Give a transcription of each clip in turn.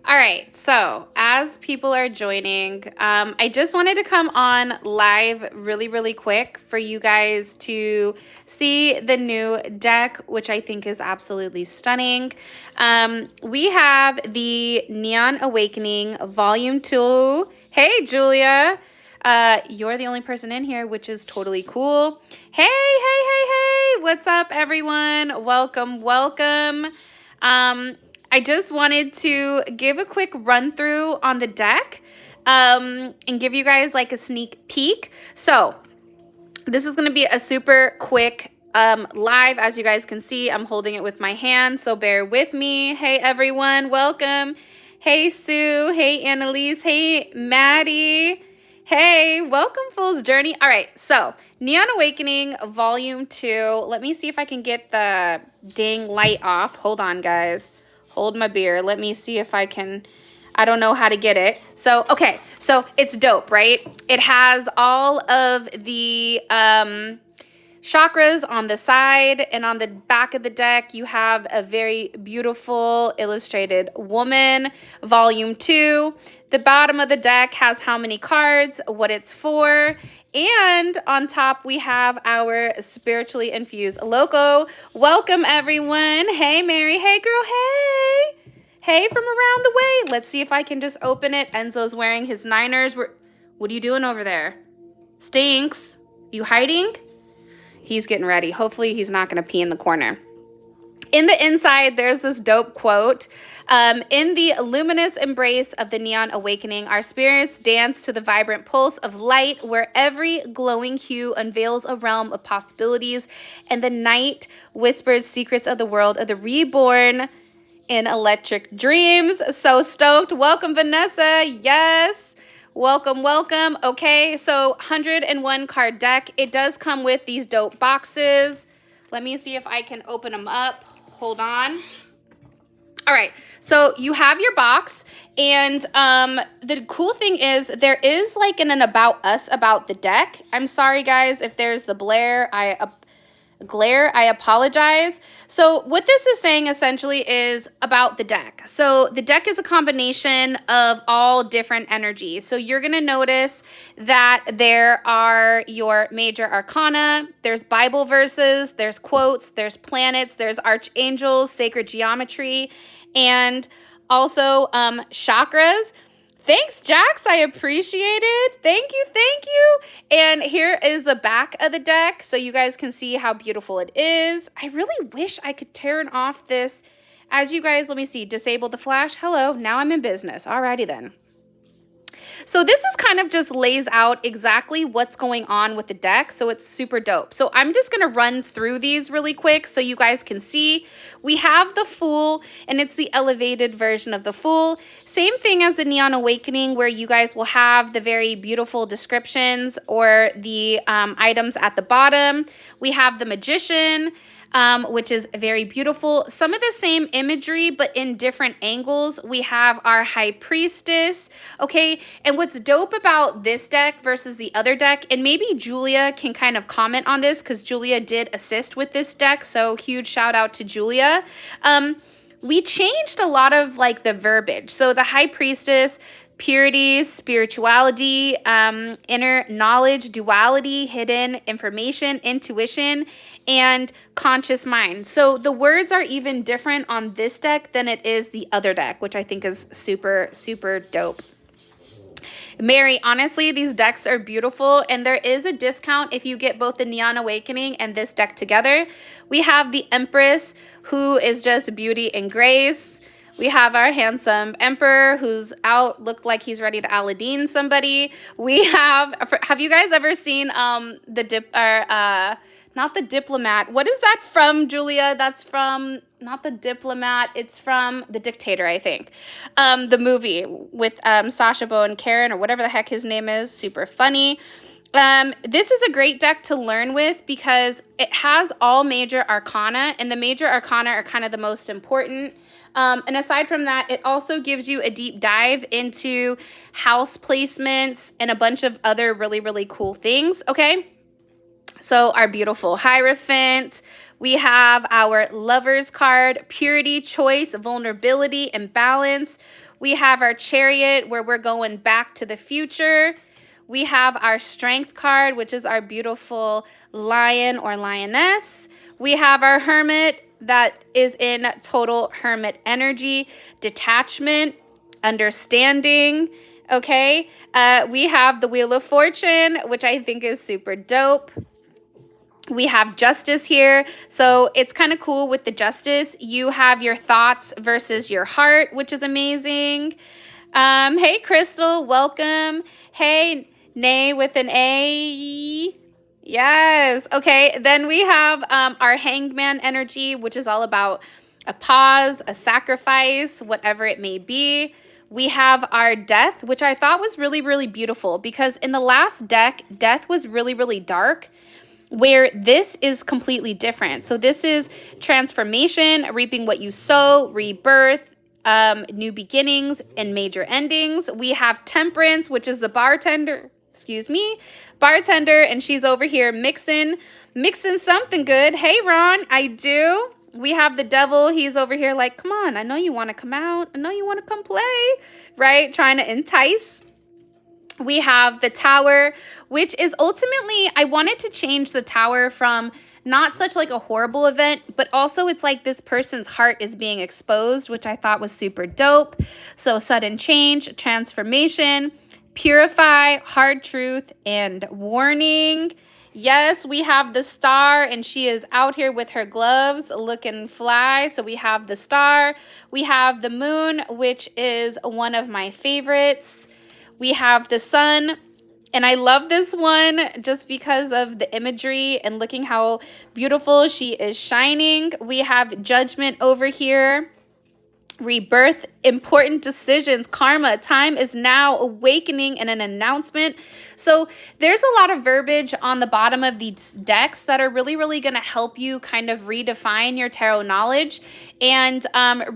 All right, so as people are joining, I just wanted to come on live really quick for you guys to see the new deck, which I think is absolutely stunning. We have the Neon Awakening Volume 2. Hey, Julia. You're the only person in here, which is totally cool. Hey, what's up, everyone? Welcome. I just wanted to give a quick run through on the deck and give you guys like a sneak peek. So this is going to be a super quick live. As you guys can see, I'm holding it with my hand, so bear with me. Hey, everyone. Welcome. Hey, Sue. Hey, Annalise. Hey, Maddie. Hey, welcome, Fool's Journey. All right, so Neon Awakening Volume 2. Let me see if I can get the dang light off. Hold on, guys. Hold my beer. Let me see if I can. I don't know how to get it. So, okay. So, it's dope, right? It has all of the chakras on the side, and on the back of the deck, you have a very beautiful illustrated woman. Volume 2. The bottom of the deck has how many cards, what it's for, and on top we have our spiritually infused logo. Welcome, everyone. Hey, Mary. Hey, girl. Hey. Hey, from around the way. Let's see if I can just open it. Enzo's wearing his Niners. What are you doing over there? Stinks. You hiding? He's getting ready. Hopefully he's not going to pee in the corner. In the inside, there's this dope quote. In the luminous embrace of the Neon Awakening, our spirits dance to the vibrant pulse of light, where every glowing hue unveils a realm of possibilities, and the night whispers secrets of the world of the reborn in electric dreams. So stoked. Welcome, Vanessa. Yes. Welcome. Okay, so 101 card deck. It does come with these dope boxes. Let me see if I can open them up. Hold on. All right, so you have your box, and the cool thing is there is like an about us about the deck. I'm sorry, guys, if there's the glare, I apologize. So what this is saying essentially is about the deck. So the deck is a combination of all different energies. So you're going to notice that there are your major arcana, there's Bible verses, there's quotes, there's planets, there's archangels, sacred geometry, and also chakras. Thanks, Jax. I appreciate it. Thank you. And here is the back of the deck so you guys can see how beautiful it is. I really wish I could turn off this. As you guys, let me see, disable the flash. Hello, now I'm in business. Alrighty then. So this is kind of just lays out exactly what's going on with the deck. So it's super dope. So I'm just going to run through these really quick so you guys can see. We have the Fool, and it's the elevated version of the Fool. Same thing as the Neon Awakening, where you guys will have the very beautiful descriptions or the items at the bottom. We have the Magician, which is very beautiful. Some of the same imagery, but in different angles. We have our High Priestess, okay? And what's dope about this deck versus the other deck, and maybe Julia can kind of comment on this because Julia did assist with this deck, so huge shout out to Julia. We changed a lot of like the verbiage. So the High Priestess, purity, spirituality, inner knowledge, duality, hidden information, intuition, and conscious mind. So the words are even different on this deck than it is the other deck, which I think is super dope. Mary, honestly, these decks are beautiful, and there is a discount if you get both the Neon Awakening and this deck together. We have the Empress, who is just beauty and grace. We have our handsome Emperor, who's out, look like he's ready to Aladdin somebody. We have you guys ever seen not the Diplomat. What is that from, Julia? That's from, not the Diplomat. It's from The Dictator, I think. The movie with Sacha Baron Cohen, or whatever the heck his name is. Super funny. This is a great deck to learn with because it has all major arcana, and the major arcana are kind of the most important. And aside from that, it also gives you a deep dive into house placements and a bunch of other really cool things, okay? So our beautiful Hierophant. We have our Lover's card, Purity, Choice, Vulnerability, and Balance. We have our Chariot, where we're going back to the future. We have our Strength card, which is our beautiful Lion or Lioness. We have our Hermit, that is in total Hermit energy, detachment, understanding. Okay, we have the Wheel of Fortune, which I think is super dope. We have Justice here. So it's kind of cool with the Justice. You have your thoughts versus your heart, which is amazing. Hey, Crystal, welcome. Hey, Nay with an A. Yes. Okay. Then we have our Hangman energy, which is all about a pause, a sacrifice, whatever it may be. We have our Death, which I thought was really, really beautiful because in the last deck, Death was really, really dark, where this is completely different. So this is transformation, reaping what you sow, rebirth, new beginnings, and major endings. We have Temperance, which is the bartender, bartender, and she's over here mixing something good. Hey, Ron, I do. We have the Devil. He's over here like, come on, I know you want to come out. I know you want to come play, right? Trying to entice. We have the Tower, which is ultimately, I wanted to change the Tower from not such like a horrible event, but also it's like this person's heart is being exposed, which I thought was super dope. So sudden change, transformation, purify, hard truth, and warning. Yes, we have the Star, and she is out here with her gloves looking fly. So we have the Star. We have the Moon, which is one of my favorites. We have the Sun, and I love this one just because of the imagery and looking how beautiful she is shining. We have Judgment over here. Rebirth, important decisions, karma, time is now, awakening, and an announcement. So there's a lot of verbiage on the bottom of these decks that are really, really going to help you kind of redefine your tarot knowledge and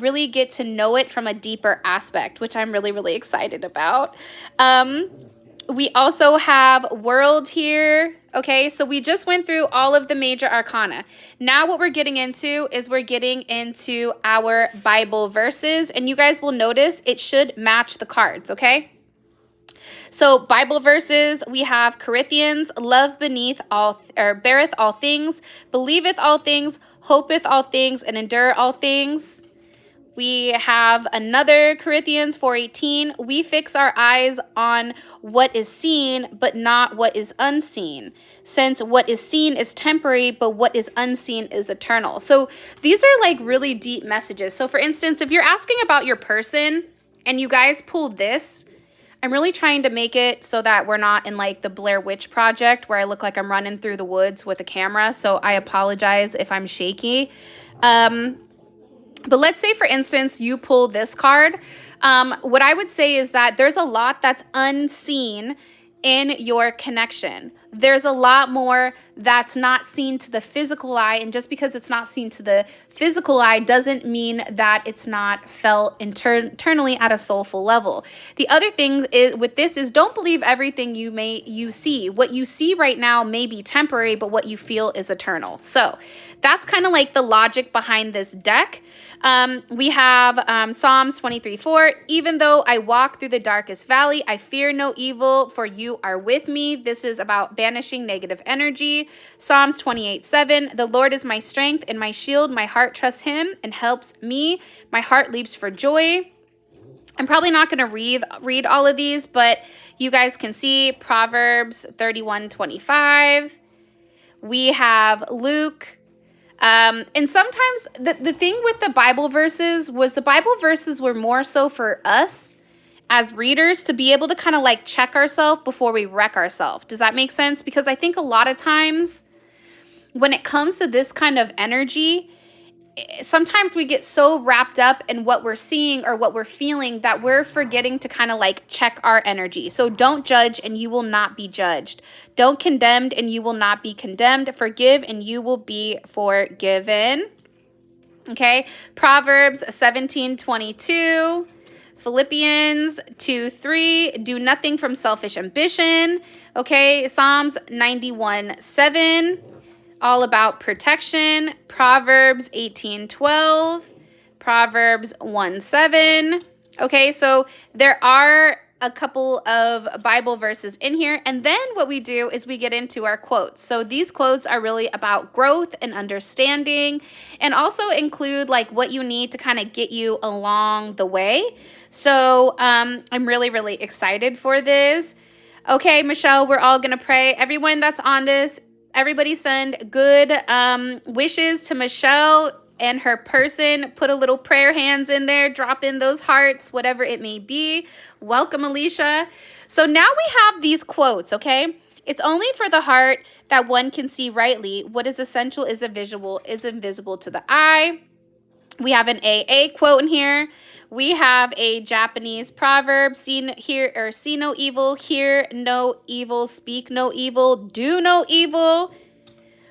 really get to know it from a deeper aspect, which I'm really, really excited about. We also have World here. Okay, so we just went through all of the major arcana. Now what we're getting into is we're getting into our Bible verses, and you guys will notice it should match the cards, okay? So Bible verses, we have Corinthians, love beneath all, or beareth all things, believeth all things, hopeth all things, and endure all things. We have another Corinthians 4:18. We fix our eyes on what is seen, but not what is unseen. Since what is seen is temporary, but what is unseen is eternal. So these are like really deep messages. So for instance, if you're asking about your person and you guys pulled this, I'm really trying to make it so that we're not in like the Blair Witch Project where I look like I'm running through the woods with a camera. So I apologize if I'm shaky. But let's say, for instance, you pull this card. What I would say is that there's a lot that's unseen in your connection. There's a lot more that's not seen to the physical eye. And just because it's not seen to the physical eye doesn't mean that it's not felt internally at a soulful level. The other thing is with this is don't believe everything you see. What you see right now may be temporary, but what you feel is eternal. So that's kind of like the logic behind this deck. We have Psalms 23:4. Even though I walk through the darkest valley, I fear no evil, for you are with me. This is about banishing negative energy. Psalms 28:7. The Lord is my strength and my shield. My heart trusts him and helps me. My heart leaps for joy. I'm probably not going to read all of these, but you guys can see Proverbs 31:25. We have Luke. And sometimes the thing with the Bible verses was the Bible verses were more so for us as readers to be able to kind of like check ourselves before we wreck ourselves. Does that make sense? Because I think a lot of times when it comes to this kind of energy, sometimes we get so wrapped up in what we're seeing or what we're feeling that we're forgetting to kind of like check our energy. So don't judge and you will not be judged. Don't condemn and you will not be condemned. Forgive and you will be forgiven. Okay. Proverbs 17:22. Philippians 2:3, do nothing from selfish ambition. Okay, Psalms 91:7, all about protection. Proverbs 18:12, Proverbs 1:7. Okay, so there are a couple of Bible verses in here. And then what we do is we get into our quotes. So these quotes are really about growth and understanding, and also include like what you need to kind of get you along the way. So I'm really, really excited for this. Okay, Michelle, we're all going to pray. Everyone that's on this, everybody send good wishes to Michelle and her person. Put a little prayer hands in there, drop in those hearts, whatever it may be. Welcome, Alicia. So now we have these quotes, okay? It's only for the heart that one can see rightly. What is essential is invisible to the eye. We have an AA quote in here. We have a Japanese proverb, see no evil, hear no evil, speak no evil, do no evil.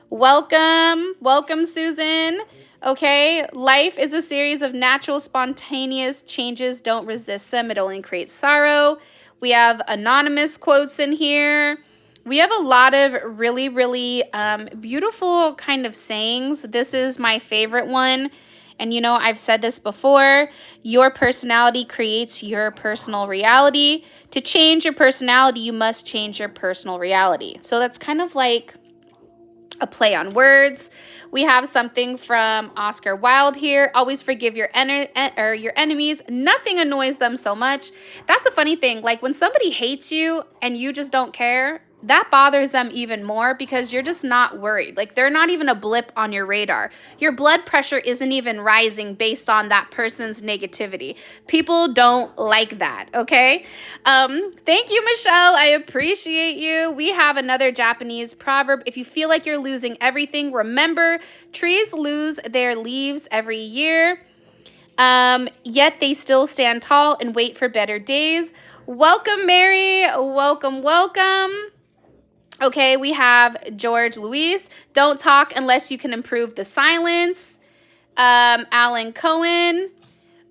Welcome, Susan. Okay, life is a series of natural, spontaneous changes. Don't resist them. It only creates sorrow. We have anonymous quotes in here. We have a lot of really, really beautiful kind of sayings. This is my favorite one. And you know, I've said this before, your personality creates your personal reality. To change your personality, you must change your personal reality. So that's kind of like a play on words. We have something from Oscar Wilde here. Always forgive your enemies. Nothing annoys them so much. That's the funny thing. Like when somebody hates you and you just don't care, that bothers them even more because you're just not worried. Like they're not even a blip on your radar. Your blood pressure isn't even rising based on that person's negativity. People don't like that, okay? Thank you, Michelle. I appreciate you. We have another Japanese proverb. If you feel like you're losing everything, remember, trees lose their leaves every year, yet they still stand tall and wait for better days. Welcome, Mary. Welcome. Okay, we have George Luis. Don't talk unless you can improve the silence. Alan Cohen.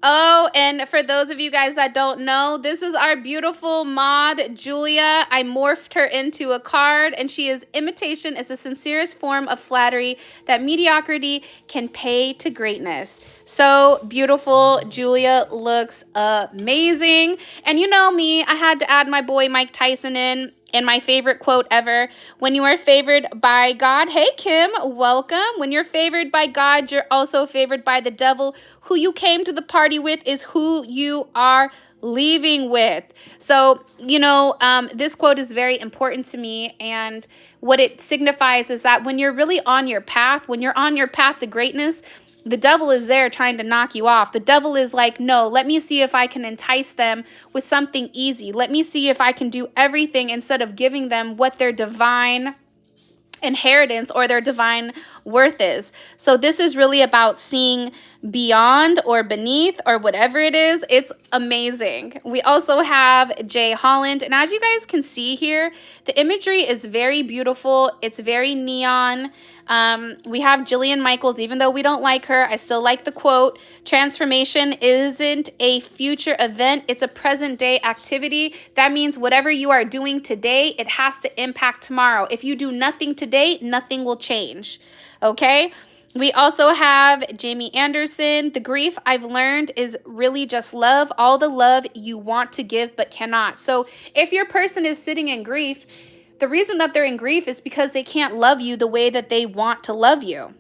Oh, and for those of you guys that don't know, this is our beautiful mod, Julia. I morphed her into a card, and she is imitation is the sincerest form of flattery that mediocrity can pay to greatness. So beautiful. Julia looks amazing. And you know me, I had to add my boy Mike Tyson in. And my favorite quote ever, when you are favored by God, hey Kim, welcome. When you're favored by God, you're also favored by the devil. Who you came to the party with is who you are leaving with. So, you know, this quote is very important to me. And what it signifies is that when you're really on your path, when you're on your path to greatness, the devil is there trying to knock you off. The devil is like, no, let me see if I can entice them with something easy. Let me see if I can do everything instead of giving them what their divine inheritance or their divine worth is. So this is really about seeing beyond or beneath or whatever it is. It's amazing. We also have Jay Holland. And as you guys can see here, the imagery is very beautiful. It's very neon. We have Jillian Michaels. Even though we don't like her, I still like the quote. Transformation isn't a future event. It's a present day activity. That means whatever you are doing today, it has to impact tomorrow. If you do nothing today, nothing will change. Okay? We also have Jamie Anderson. The grief I've learned is really just love. All the love you want to give but cannot. So if your person is sitting in grief, the reason that they're in grief is because they can't love you the way that they want to love you.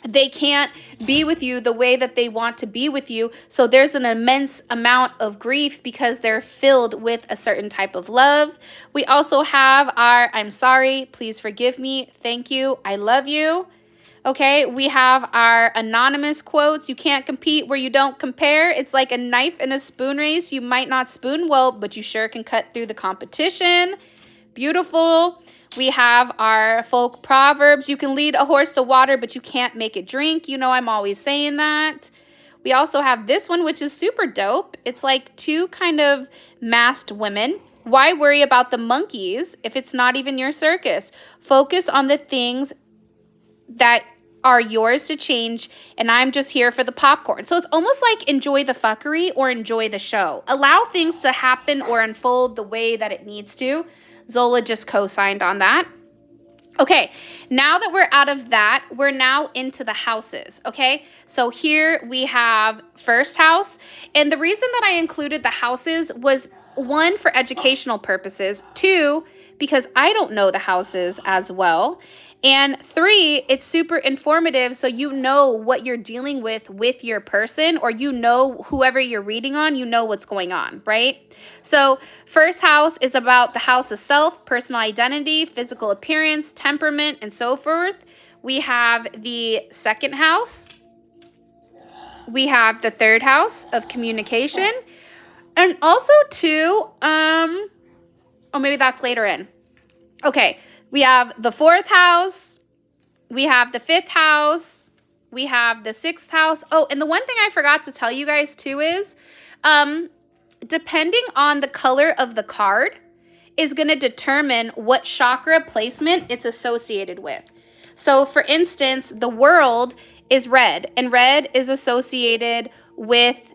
They can't be with you the way that they want to be with you. So there's an immense amount of grief because they're filled with a certain type of love. We also have our I'm sorry, please forgive me, thank you, I love you. Okay, we have our anonymous quotes. You can't compete where you don't compare. It's like a knife and a spoon race. You might not spoon well, but you sure can cut through the competition. Beautiful. We have our folk proverbs. You can lead a horse to water, but you can't make it drink. You know I'm always saying that. We also have this one, which is super dope. It's like two kind of masked women. Why worry about the monkeys if it's not even your circus? Focus on the things that are yours to change, and I'm just here for the popcorn. So it's almost like enjoy the fuckery or enjoy the show. Allow things to happen or unfold the way that it needs to. Zola just co-signed on that. Okay, now that we're out of that, we're now into the houses, okay? So here we have first house, and the reason that I included the houses was, one, for educational purposes, two, because I don't know the houses as well, and three, it's super informative so you know what you're dealing with your person, or you know whoever you're reading on, you know what's going on, right? So first house is about the house of self, personal identity, physical appearance, temperament, and so forth. We have the second house. We have the third house of communication. And also too, oh, maybe that's later in. Okay, we have the fourth house, we have the fifth house, we have the sixth house. Oh, and the one thing I forgot to tell you guys too is, depending on the color of the card is going to determine what chakra placement it's associated with. So for instance, the world is red, and red is associated with,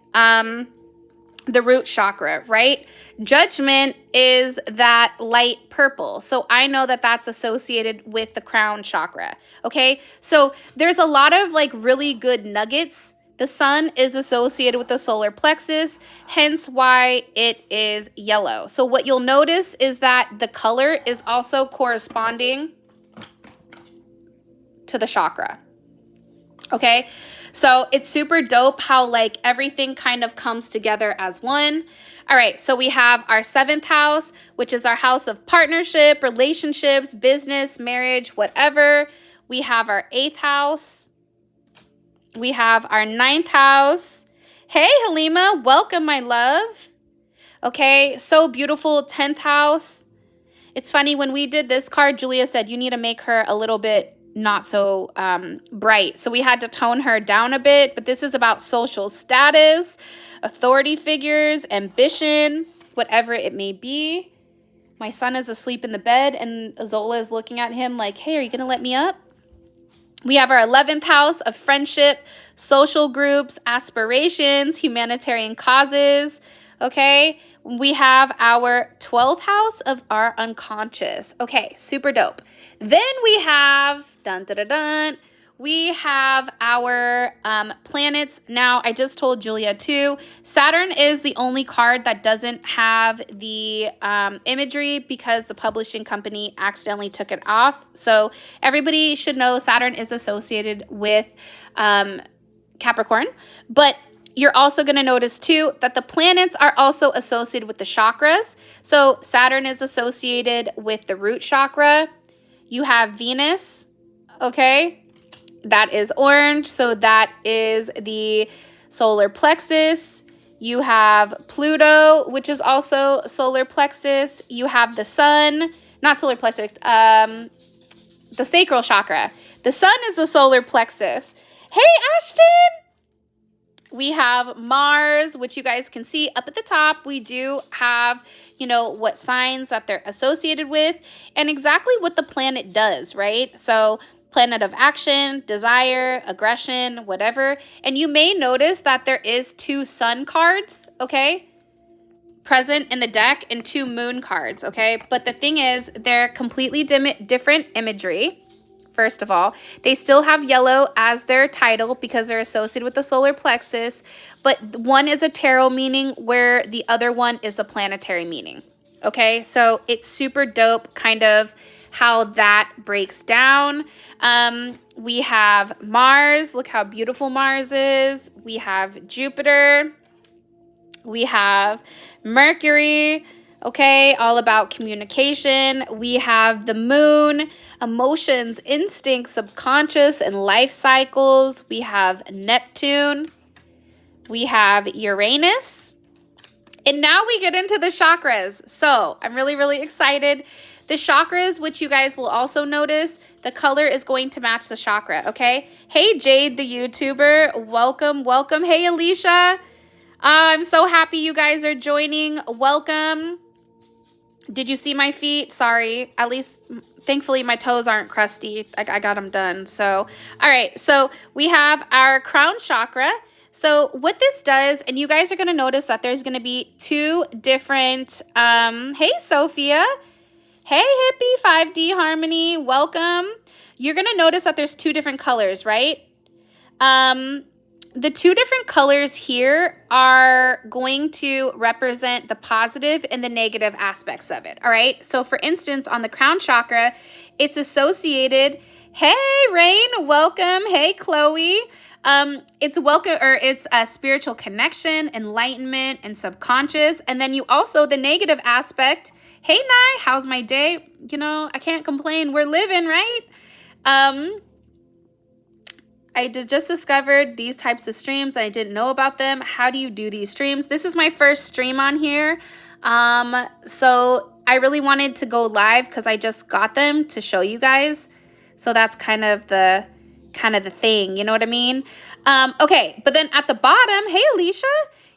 the root chakra, right? Judgment is that light purple. So I know that that's associated with the crown chakra. Okay. So there's a lot of like really good nuggets. The sun is associated with the solar plexus, hence why it is yellow. So what you'll notice is that the color is also corresponding to the chakra. Okay. So it's super dope how like everything kind of comes together as one. All right, so we have our seventh house, which is our house of partnership, relationships, business, marriage, whatever. We have our eighth house. We have our ninth house. Hey, Halima, welcome, my love. Okay, so beautiful, 10th house. It's funny, when we did this card, Julia said you need to make her a little bit not so bright. So we had to tone her down a bit, but this is about social status, authority figures, ambition, whatever it may be. My son is asleep in the bed and Zola is looking at him like, hey, are you going to let me up? We have our 11th house of friendship, social groups, aspirations, humanitarian causes, okay? We have our 12th house of our unconscious. Okay, super dope. Then we have, we have our planets. Now, I just told Julia too, Saturn is the only card that doesn't have the imagery because the publishing company accidentally took it off. So everybody should know Saturn is associated with Capricorn, but you're also going to notice too that the planets are also associated with the chakras. So Saturn is associated with the root chakra. You have Venus, okay? That is orange. So that is the solar plexus. You have Pluto, which is also solar plexus. You have the sun, not solar plexus, the sacral chakra. The sun is the solar plexus. Hey, Ashton! We have Mars, which you guys can see up at the top. We do have, you know, what signs that they're associated with and exactly what the planet does, right? So planet of action, desire, aggression, whatever. And you may notice that there is 2 sun cards, okay, present in the deck and 2 moon cards, okay? But the thing is, they're completely different imagery. First of all, they still have yellow as their title because they're associated with the solar plexus, but one is a tarot meaning where the other one is a planetary meaning. Okay, so it's super dope kind of how that breaks down. We have Mars. Look how beautiful Mars is. We have Jupiter. We have Mercury. Okay, all about communication. We have the moon, emotions, instincts, subconscious, and life cycles. We have Neptune. We have Uranus. And now we get into the chakras. So I'm really, really excited. The chakras, which you guys will also notice, the color is going to match the chakra, okay? Hey, Jade, the YouTuber. Welcome, welcome. Hey, Alicia. I'm so happy you guys are joining. Welcome. Did you see my feet? Sorry. At least, thankfully, my toes aren't crusty. I got them done. So, all right. So we have our crown chakra. So what this does, and you guys are going to notice that there's going to be two different, hey, Sophia. Hey, Hippie 5D Harmony. Welcome. You're going to notice that there's two different colors, right? The two different colors here are going to represent the positive and the negative aspects of it, all right? So for instance, on the crown chakra, it's associated, hey, Rain, welcome. Hey, Chloe. It's a spiritual connection, enlightenment, and subconscious. And then you also, the negative aspect, hey, Nye, how's my day? You know, I can't complain. We're living, right? I just discovered these types of streams. I didn't know about them. How do you do these streams? This is my first stream on here. So I really wanted to go live because I just got them to show you guys. So that's kind of the thing, you know what I mean? Okay, but then at the bottom, hey, Alicia,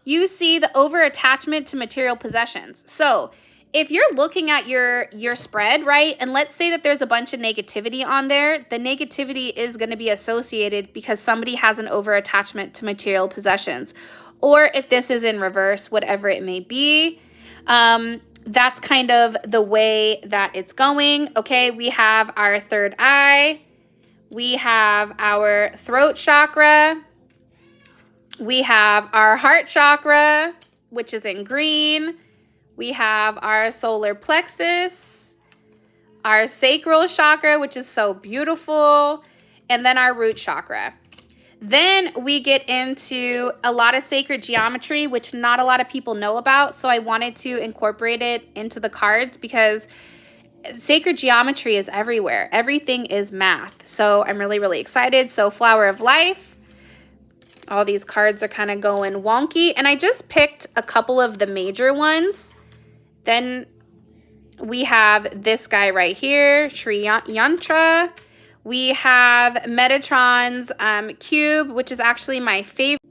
you see the over attachment to material possessions. So if you're looking at your spread, right, and let's say that there's a bunch of negativity on there, the negativity is going to be associated because somebody has an over attachment to material possessions. Or if this is in reverse, whatever it may be, that's kind of the way that it's going. Okay, we have our third eye. We have our throat chakra. We have our heart chakra, which is in green. We have our solar plexus, our sacral chakra, which is so beautiful, and then our root chakra. Then we get into a lot of sacred geometry, which not a lot of people know about. So I wanted to incorporate it into the cards because sacred geometry is everywhere. Everything is math. So I'm really, really excited. So flower of life. All these cards are kind of going wonky. And I just picked a couple of the major ones. Then we have this guy right here, Sri Yantra. We have Metatron's cube, which is actually my favorite.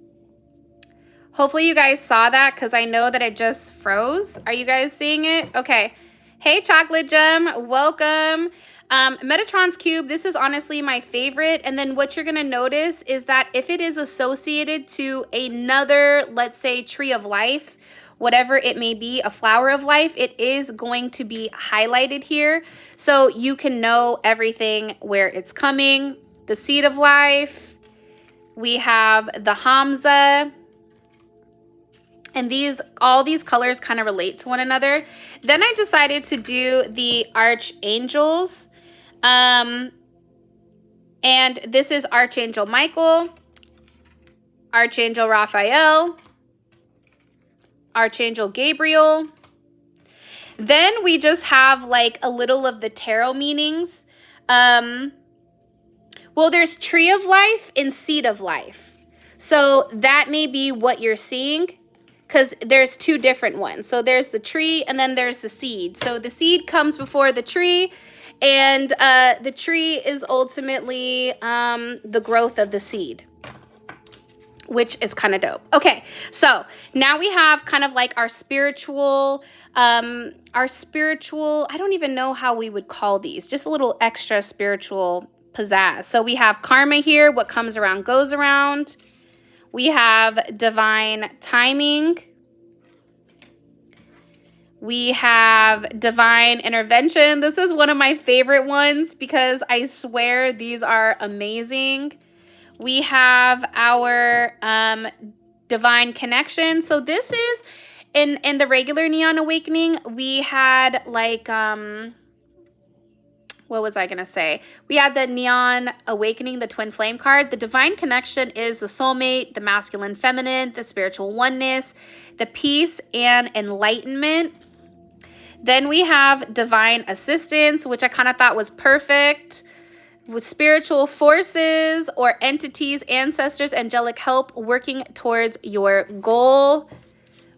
Hopefully you guys saw that because I know that it just froze. Are you guys seeing it? Okay. Hey, Chocolate Gem, welcome. Metatron's cube, this is honestly my favorite. And then what you're going to notice is that if it is associated to another, let's say, tree of life, whatever it may be, a flower of life, it is going to be highlighted here. So you can know everything where it's coming. The seed of life. We have the Hamza. And all these colors kind of relate to one another. Then I decided to do the archangels. And this is Archangel Michael, Archangel Raphael, Archangel Gabriel. Then we just have like a little of the tarot meanings. Well, there's tree of life and seed of life. So that may be what you're seeing because there's two different ones. So there's the tree and then there's the seed. So the seed comes before the tree, and the tree is ultimately the growth of the seed, which is kind of dope. Okay, so now we have kind of like our spiritual, I don't even know how we would call these, just a little extra spiritual pizzazz. So we have karma here, what comes around goes around. We have divine timing. We have divine intervention. This is one of my favorite ones because I swear these are amazing. We have our divine connection. So this is in the regular Neon Awakening, we had like what was I gonna say? We had the Neon Awakening, the Twin Flame card. The divine connection is the soulmate, the masculine feminine, the spiritual oneness, the peace and enlightenment. Then we have divine assistance, which I kind of thought was perfect. With spiritual forces or entities, ancestors, angelic help working towards your goal.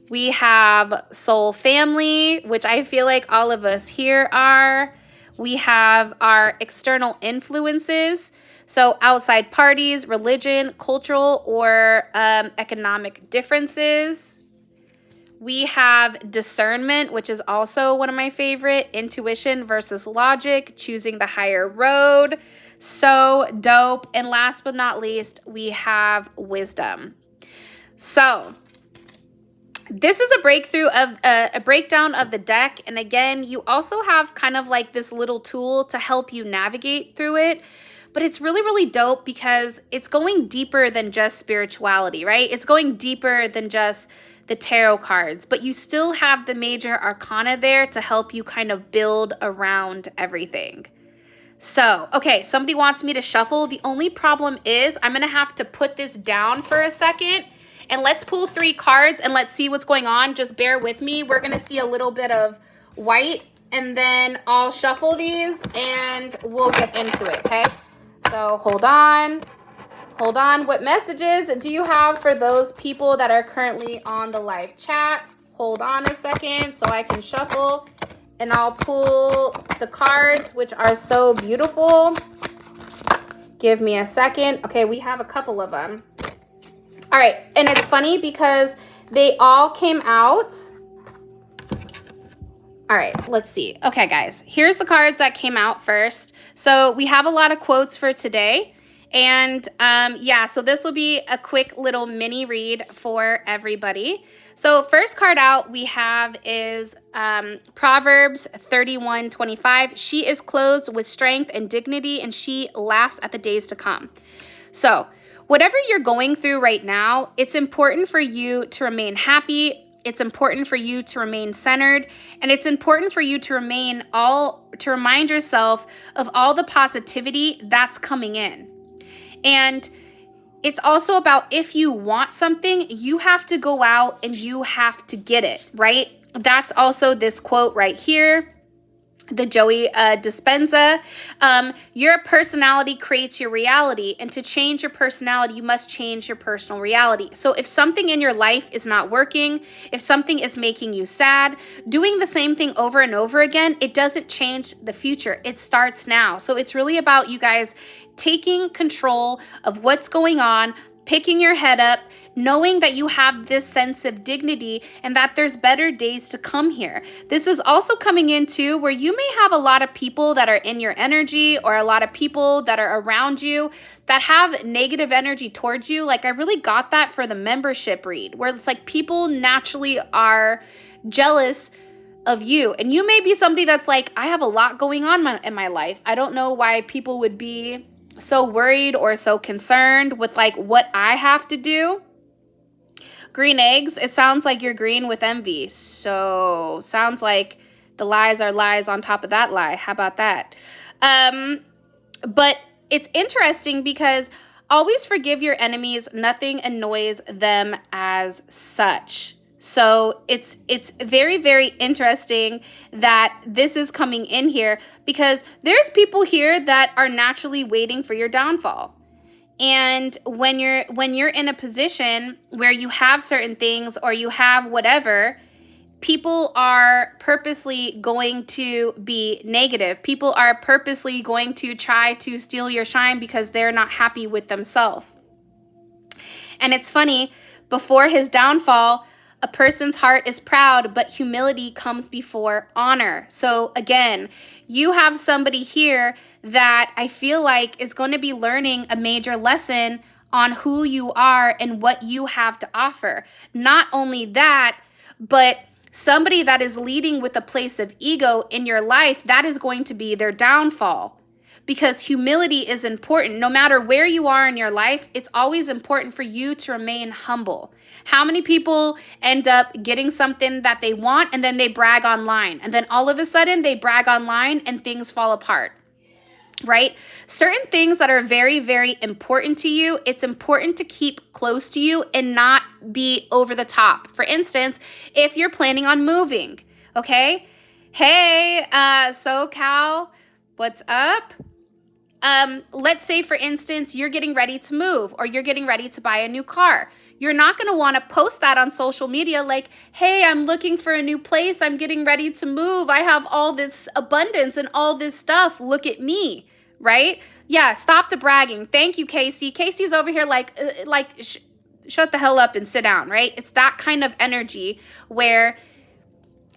We have soul family, which I feel like all of us here are. We have our external influences. So outside parties, religion, cultural or economic differences. We have discernment, which is also one of my favorite. Intuition versus logic, choosing the higher road. So dope. And last but not least, we have wisdom. So this is a breakthrough of a breakdown of the deck. And again, you also have kind of like this little tool to help you navigate through it. But it's really, really dope because it's going deeper than just spirituality, right? It's going deeper than just the tarot cards, but you still have the major arcana there to help you kind of build around everything. So, okay, somebody wants me to shuffle. The only problem is I'm going to have to put this down for a second. And let's pull 3 cards and let's see what's going on. Just bear with me. We're going to see a little bit of white, and then I'll shuffle these and we'll get into it, okay? So hold on. Hold on. What messages do you have for those people that are currently on the live chat? Hold on a second so I can shuffle, and I'll pull the cards, which are so beautiful. Give me a second. Okay, we have a couple of them. All right, and it's funny because they all came out. All right, let's see. Okay, guys, here's the cards that came out first. So we have a lot of quotes for today. And yeah, so this will be a quick little mini read for everybody. So first card out we have is Proverbs 31:25. She is clothed with strength and dignity, and she laughs at the days to come. So whatever you're going through right now, it's important for you to remain happy. It's important for you to remain centered, and it's important for you to remind yourself of all the positivity that's coming in. And it's also about, if you want something, you have to go out and you have to get it, right? That's also this quote right here, the Joey Dispenza. Your personality creates your reality, and to change your personality, you must change your personal reality. So if something in your life is not working, if something is making you sad, doing the same thing over and over again, it doesn't change the future. It starts now. So it's really about you guys taking control of what's going on, picking your head up, knowing that you have this sense of dignity and that there's better days to come here. This is also coming in too, where you may have a lot of people that are in your energy, or a lot of people that are around you that have negative energy towards you. Like, I really got that for the membership read, where it's like people naturally are jealous of you. And you may be somebody that's like, I have a lot going on in my life. I don't know why people would be so worried or so concerned with like what I have to do. Green eggs, it sounds like you're green with envy. So sounds like the lies are lies on top of that lie. How about that? But it's interesting because always forgive your enemies. Nothing annoys them as such. So it's very, very interesting that this is coming in here, because there's people here that are naturally waiting for your downfall. And when you're in a position where you have certain things, or you have whatever, people are purposely going to be negative. People are purposely going to try to steal your shine because they're not happy with themselves. And it's funny, before his downfall, a person's heart is proud, but humility comes before honor. So again, you have somebody here that I feel like is going to be learning a major lesson on who you are and what you have to offer. Not only that, but somebody that is leading with a place of ego in your life, that is going to be their downfall. Because humility is important. No matter where you are in your life, it's always important for you to remain humble. How many people end up getting something that they want and then they brag online, and then all of a sudden they brag online and things fall apart, right? Certain things that are very, very important to you, it's important to keep close to you and not be over the top. For instance, if you're planning on moving, okay? Hey, SoCal, what's up? Let's say, for instance, you're getting ready to move, or you're getting ready to buy a new car. You're not going to want to post that on social media like, hey, I'm looking for a new place. I'm getting ready to move. I have all this abundance and all this stuff. Look at me, right? Yeah, stop the bragging. Thank you, Casey. Casey's over here like shut the hell up and sit down, right? It's that kind of energy where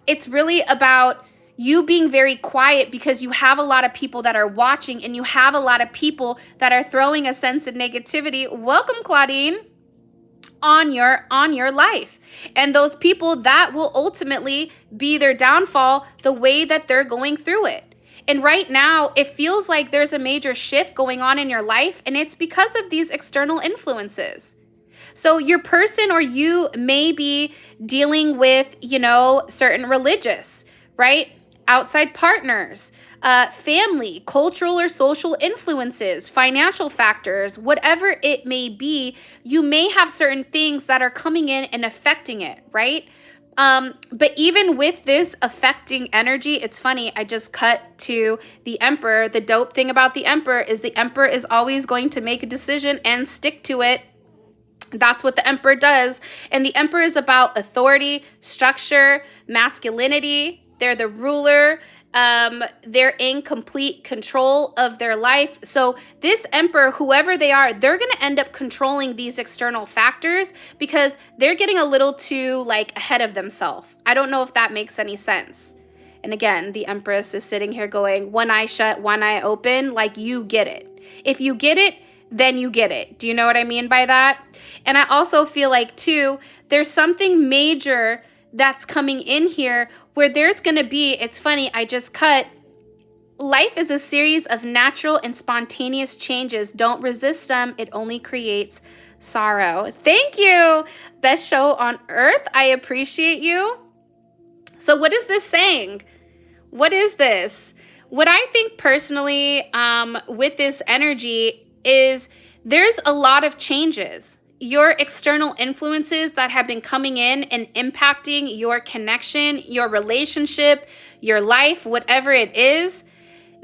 it's really about you being very quiet because you have a lot of people that are watching and you have a lot of people that are throwing a sense of negativity. Welcome, Claudine, on your life. And those people, that will ultimately be their downfall, the way that they're going through it. And right now, it feels like there's a major shift going on in your life, and it's because of these external influences. So your person or you may be dealing with, certain religious, right? Outside partners, family, cultural or social influences, financial factors, whatever it may be, you may have certain things that are coming in and affecting it, right? But even with this affecting energy, it's funny, I just cut to the Emperor. The dope thing about the Emperor is always going to make a decision and stick to it. That's what the Emperor does. And the Emperor is about authority, structure, masculinity. They're the ruler. They're in complete control of their life. So this Emperor, whoever they are, they're going to end up controlling these external factors because they're getting a little too ahead of themselves. I don't know if that makes any sense. And again, the Empress is sitting here going, one eye shut, one eye open, you get it. If you get it, then you get it. Do you know what I mean by that? And I also feel like, too, there's something major that's coming in here where there's going to be, it's funny, I just cut, life is a series of natural and spontaneous changes. Don't resist them. It only creates sorrow. Thank you. Best show on earth. I appreciate you. So what is this saying? What is this? What I think personally with this energy is there's a lot of changes. Your external influences that have been coming in and impacting your connection, your relationship, your life, whatever it is.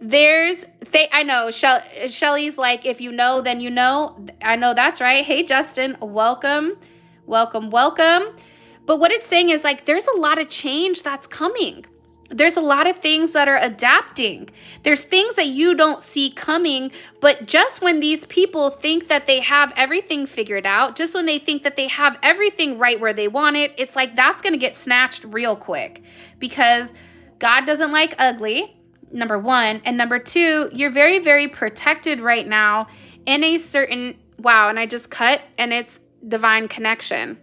I know Shelly's like, if you know, then you know. I know that's right. Hey, Justin, welcome. But what it's saying is there's a lot of change that's coming. There's a lot of things that are adapting. There's things that you don't see coming, but just when these people think that they have everything figured out, just when they think that they have everything right where they want it, it's that's going to get snatched real quick because God doesn't like ugly, number one. And number two, you're very, very protected right now in a certain, wow, and I just cut, and it's divine connection.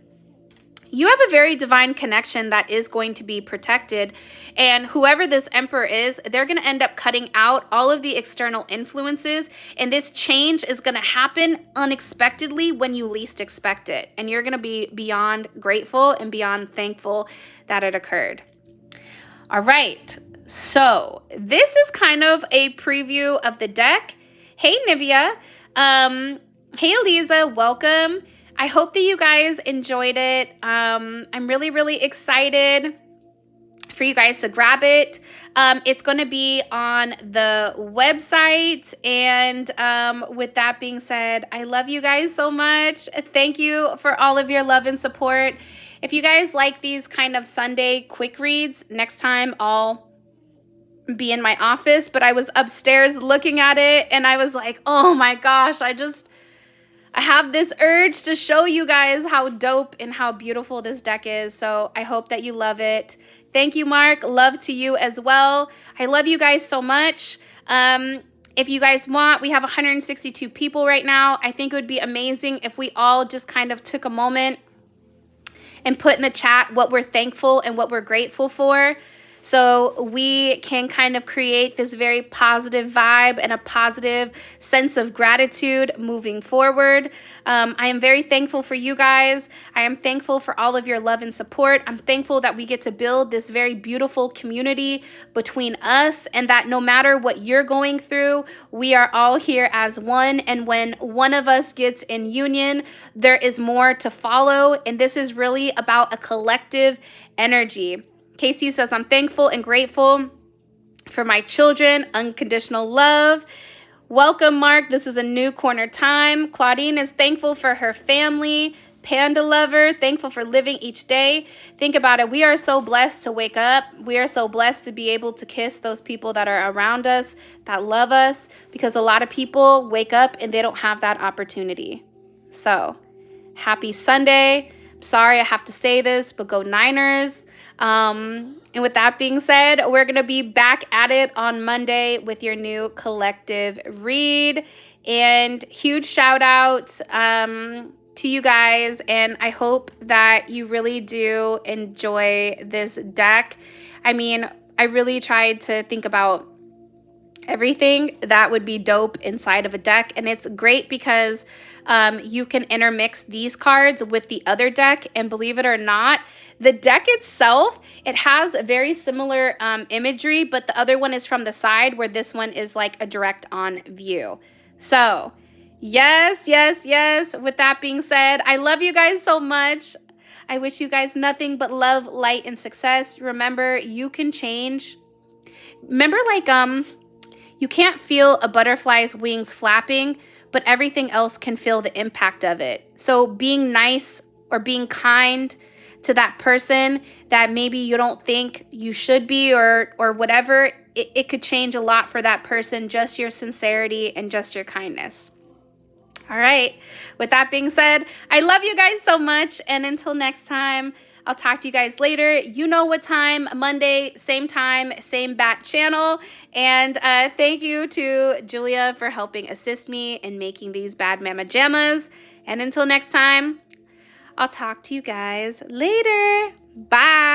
You have a very divine connection that is going to be protected. And whoever this Emperor is, they're going to end up cutting out all of the external influences. And this change is going to happen unexpectedly when you least expect it. And you're going to be beyond grateful and beyond thankful that it occurred. All right. So this is kind of a preview of the deck. Hey, Nivea. Hey, Eliza. Welcome. I hope that you guys enjoyed it. I'm really, really excited for you guys to grab it. It's going to be on the website. And with that being said, I love you guys so much. Thank you for all of your love and support. If you guys like these kind of Sunday quick reads, next time I'll be in my office. But I was upstairs looking at it and I was like, oh my gosh, I have this urge to show you guys how dope and how beautiful this deck is. So I hope that you love it. Thank you, Mark. Love to you as well. I love you guys so much. If you guys want, we have 162 people right now. I think it would be amazing if we all just kind of took a moment and put in the chat what we're thankful and what we're grateful for. So we can kind of create this very positive vibe and a positive sense of gratitude moving forward. I am very thankful for you guys. I am thankful for all of your love and support. I'm thankful that we get to build this very beautiful community between us and that no matter what you're going through, we are all here as one. And when one of us gets in union, there is more to follow. And this is really about a collective energy. Casey says, I'm thankful and grateful for my children, unconditional love. Welcome, Mark. This is a new corner time. Claudine is thankful for her family. Panda lover, thankful for living each day. Think about it. We are so blessed to wake up. We are so blessed to be able to kiss those people that are around us, that love us, because a lot of people wake up and they don't have that opportunity. So Happy Sunday. Sorry I have to say this, but go Niners. And with that being said, we're going to be back at it on Monday with your new collective read. And huge shout out to you guys. And I hope that you really do enjoy this deck. I mean, I really tried to think about everything that would be dope inside of a deck, and it's great because you can intermix these cards with the other deck, and believe it or not, the deck itself, it has a very similar imagery, but the other one is from the side, where this one is like a direct on view. So yes, yes, yes, with that being said, I love you guys so much. I wish you guys nothing but love, light, and success. Remember, you can change. Remember, like you can't feel a butterfly's wings flapping, but everything else can feel the impact of it. So being nice or being kind to that person that maybe you don't think you should be, or whatever, it could change a lot for that person, just your sincerity and just your kindness. All right. With that being said, I love you guys so much. And until next time, I'll talk to you guys later. You know what time, Monday, same time, same bat channel. And thank you to Julia for helping assist me in making these bad mama jammas. And until next time, I'll talk to you guys later. Bye.